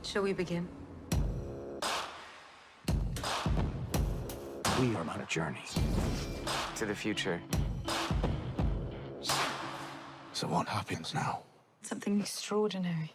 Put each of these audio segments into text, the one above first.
Shall we begin? We are on a journey. To the future. So what happens now? Something extraordinary.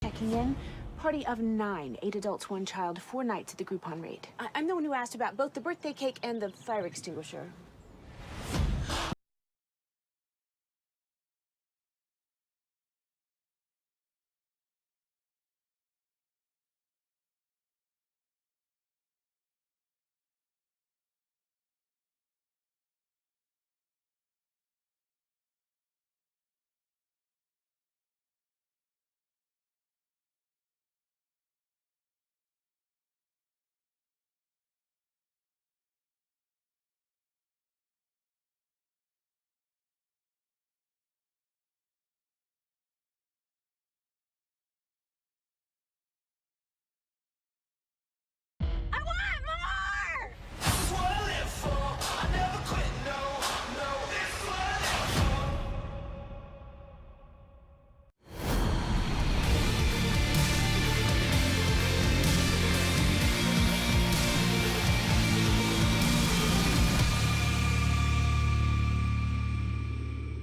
Checking in. Party of 9, 8 adults, 1 child, 4 nights at the Groupon raid. I'm the one who asked about both the birthday cake and the fire extinguisher.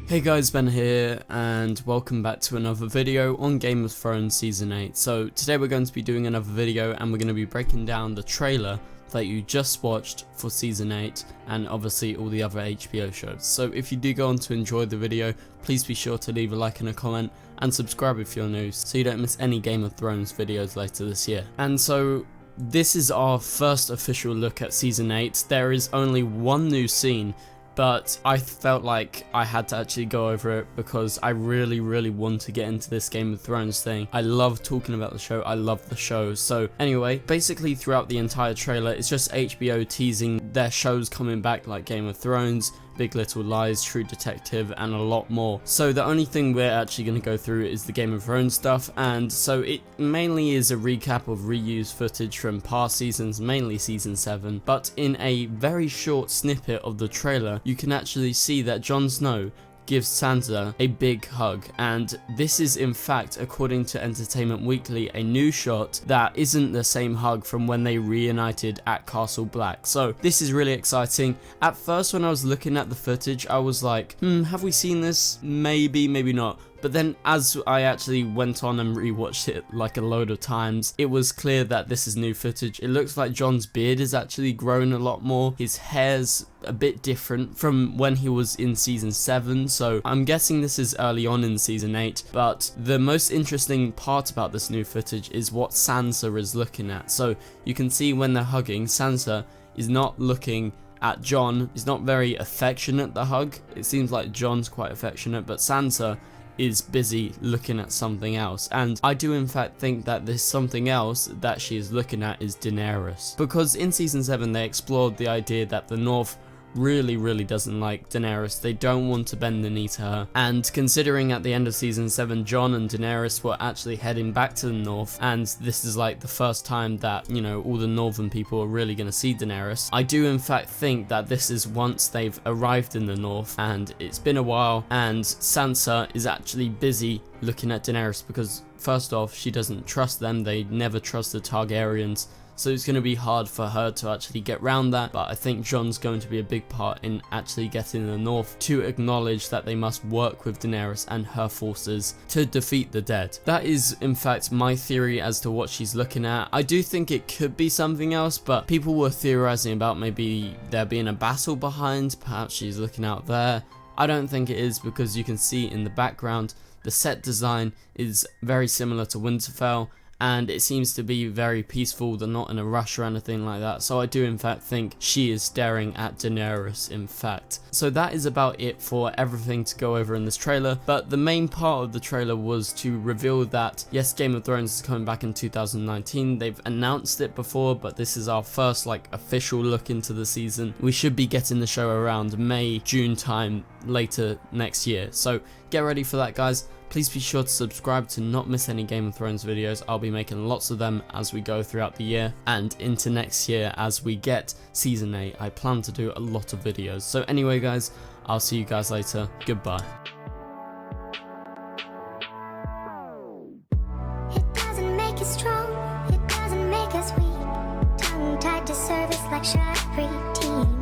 Hey guys, Ben here, and welcome back to another video on Game of Thrones Season 8. So today we're going to be doing another video and we're going to be breaking down the trailer that you just watched for Season 8 and obviously all the other HBO shows. So if you do go on to enjoy the video, please be sure to leave a like and a comment and subscribe if you're new so you don't miss any Game of Thrones videos later this year. And so this is our first official look at Season 8. There is only one new scene, but I felt like I had to actually go over it because I really want to get into this Game of Thrones thing. I love talking about the show, I love the show. So anyway, basically throughout the entire trailer, it's just HBO teasing their shows coming back like Game of Thrones, Big Little Lies, True Detective, and a lot more. So the only thing we're actually going to go through is the Game of Thrones stuff, and so it mainly is a recap of reused footage from past seasons, mainly season 7, but in a very short snippet of the trailer, you can actually see that Jon Snow gives Sansa a big hug, and this is in fact, according to Entertainment Weekly, a new shot that isn't the same hug from when they reunited at Castle Black. So this is really exciting. At first when I was looking at the footage, I was like, have we seen this? Maybe, maybe not. But then as I actually went on and rewatched it like a load of times, it was clear that this is new footage. It looks like Jon's beard is actually grown a lot more. His hair's a bit different from when he was in season 7, so I'm guessing this is early on in season 8. But the most interesting part about this new footage is what Sansa is looking at. So you can see when they're hugging, Sansa is not looking at Jon. He's not very affectionate, the hug. It seems like Jon's quite affectionate, but Sansa is busy looking at something else, and I do in fact think that this something else that she is looking at is Daenerys, because in season 7 they explored the idea that the North really doesn't like Daenerys. They don't want to bend the knee to her, and considering at the end of season 7 Jon and Daenerys were actually heading back to the North, and this is like the first time that, you know, all the northern people are really going to see Daenerys, I do in fact think that this is once they've arrived in the North and it's been a while, and Sansa is actually busy looking at Daenerys because first off, she doesn't trust them. They never trust the Targaryens, so it's going to be hard for her to actually get around that, but I think Jon's going to be a big part in actually getting the North to acknowledge that they must work with Daenerys and her forces to defeat the dead. That is in fact my theory as to what she's looking at. I do think it could be something else, but people were theorizing about maybe there being a battle behind, perhaps she's looking out there. I don't think it is, because you can see in the background the set design is very similar to Winterfell, and it seems to be very peaceful. They're not in a rush or anything like that, so I do in fact think she is staring at Daenerys in fact. So that is about it for everything to go over in this trailer, but the main part of the trailer was to reveal that yes, Game of Thrones is coming back in 2019. They've announced it before, but this is our first like official look into the season. We should be getting the show around May, June time later next year, so get ready for that guys. Please be sure to subscribe to not miss any Game of Thrones videos. I'll be making lots of them as we go throughout the year and into next year as we get Season 8. I plan to do a lot of videos. So anyway guys, I'll see you guys later. Goodbye. It doesn't make us strong, it doesn't make us weak. Tongue tied to service like sharp preteen.